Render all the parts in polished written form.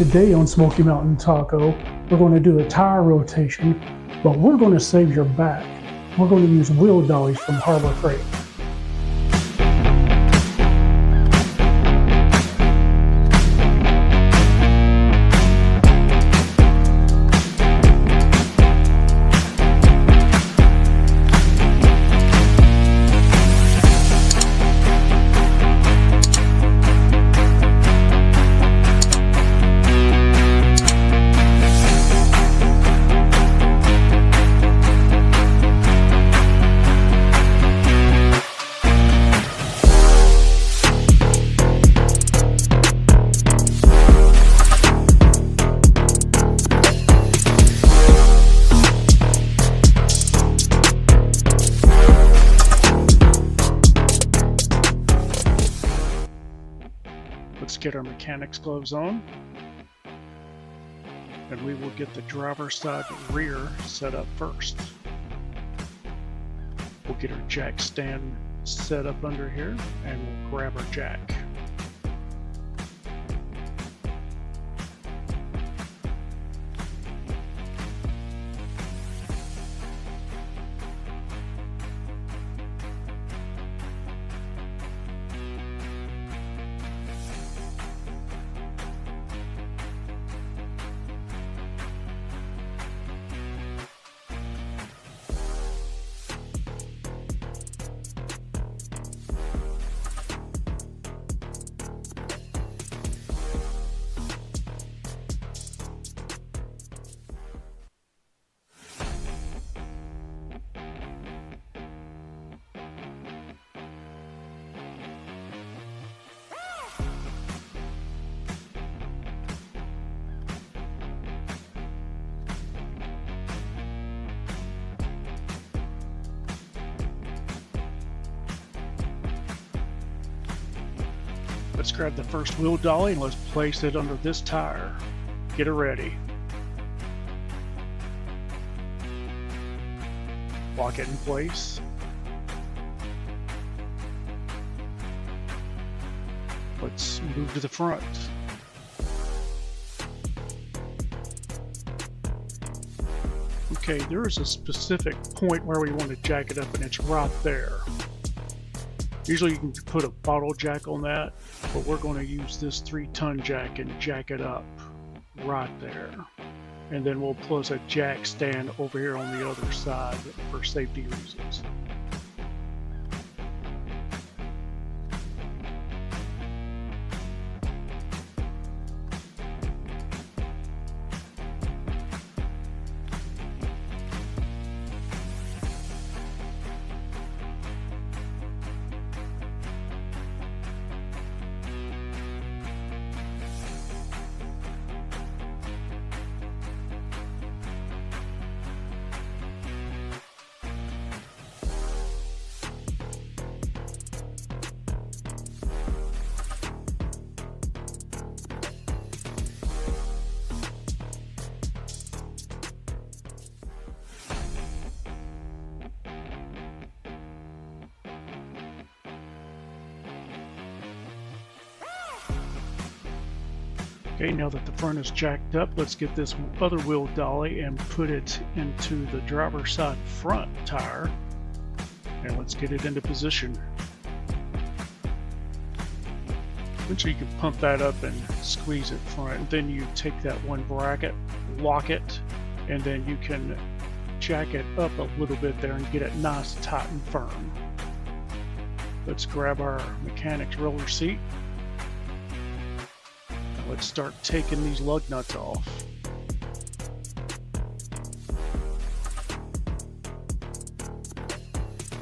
Today on Smoky Mountain Taco, we're going to do a tire rotation, but we're going to save your back. We're going to use wheel dollies from Harbor Freight. Let's get our mechanics gloves on, and we will get the driver's side rear set up first. We'll get our jack stand set up under here, and we'll grab our jack. Let's grab the first wheel dolly and let's place it under this tire. Get it ready. Lock it in place. Let's move to the front. Okay, there is a specific point where we want to jack it up, and it's right there. Usually you can put a bottle jack on that, but we're going to use this 3-ton jack and jack it up right there. And then we'll place a jack stand over here on the other side for safety reasons. Okay, now that the front is jacked up, let's get this other wheel dolly and put it into the driver's side front tire. And let's get it into position. Eventually you can pump that up and squeeze it front. And then you take that one bracket, lock it, and then you can jack it up a little bit there and get it nice, tight, and firm. Let's grab our mechanics roller seat. Let's start taking these lug nuts off.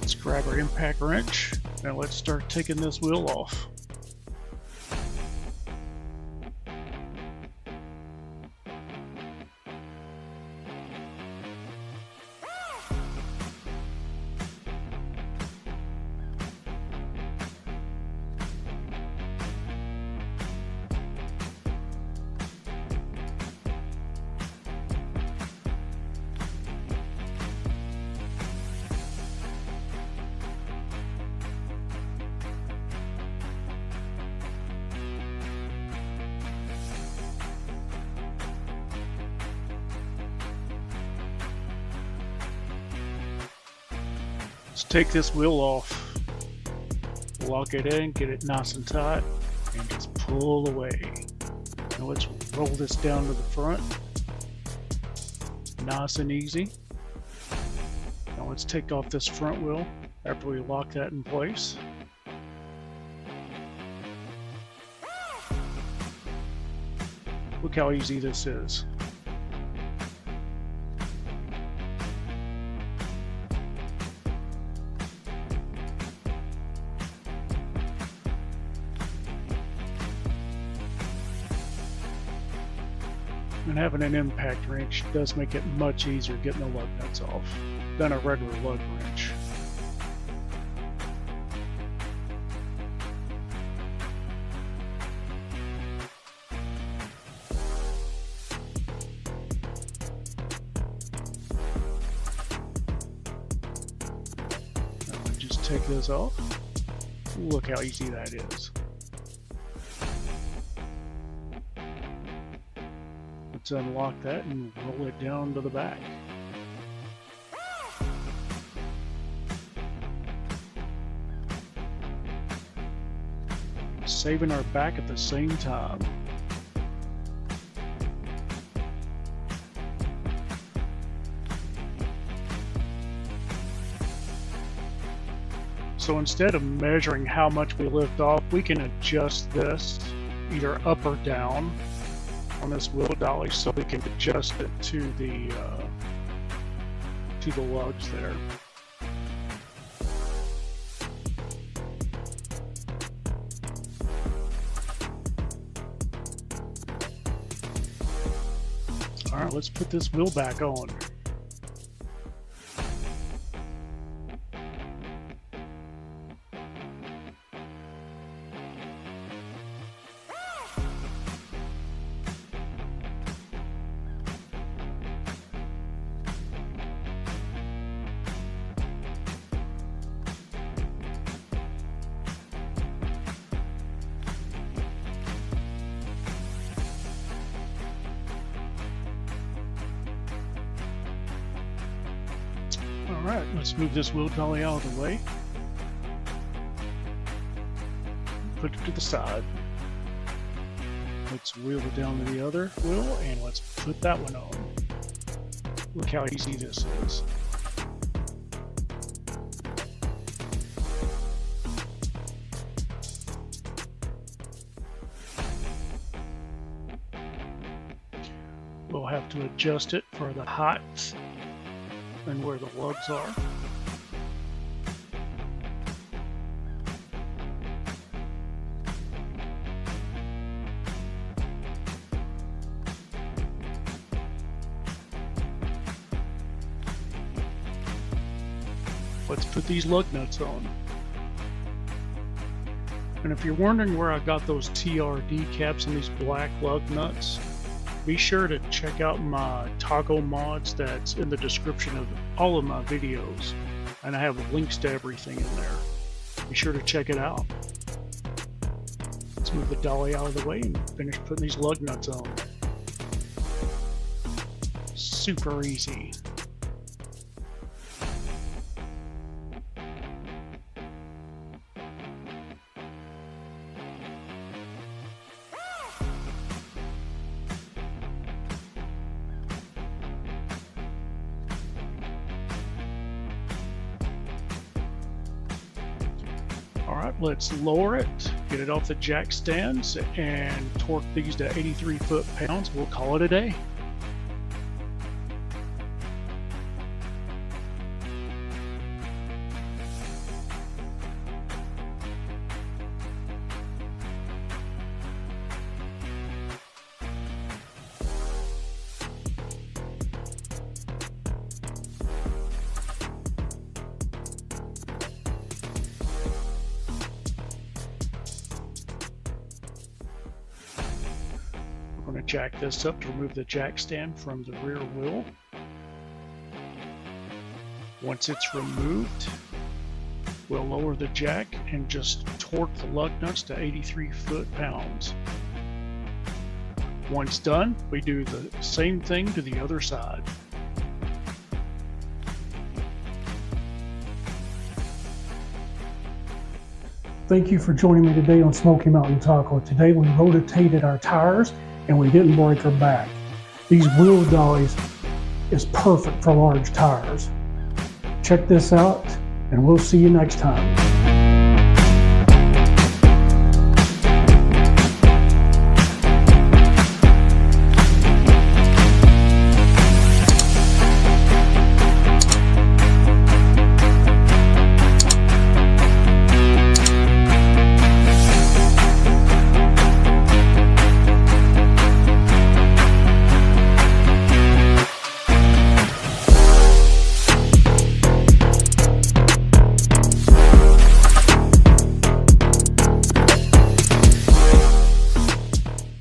Let's grab our impact wrench and let's start taking this wheel off. Let's take this wheel off, lock it in, get it nice and tight, and just pull away. Now let's roll this down to the front. Nice and easy. Now let's take off this front wheel after we lock that in place. Look how easy this is. And having an impact wrench does make it much easier getting the lug nuts off than a regular lug wrench. Now just take this off. Look how easy that is. Let's unlock that and roll it down to the back. Saving our back at the same time. So instead of measuring how much we lift off, we can adjust this either up or down on this wheel dolly, so we can adjust it to the lugs there. All right, let's put this wheel back on. Alright, let's move this wheel dolly out of the way. Put it to the side. Let's wheel it down to the other wheel and let's put that one on. Look how easy this is. We'll have to adjust it for the height and where the lugs are. Let's put these lug nuts on. And if you're wondering where I got those TRD caps and these black lug nuts, be sure to check out my toggle mods that's in the description of all of my videos, and I have links to everything in there. Be sure to check it out. Let's move the dolly out of the way and finish putting these lug nuts on. Super easy. Alright, let's lower it, get it off the jack stands, and torque these to 83 foot-pounds. We'll call it a day. We're going to jack this up to remove the jack stand from the rear wheel. Once it's removed, we'll lower the jack and just torque the lug nuts to 83 foot-pounds. Once done, we do the same thing to the other side. Thank you for joining me today on Smoky Mountain Taco. Today we rotated our tires and we didn't break our back. These wheel dollies is perfect for large tires. Check this out and we'll see you next time.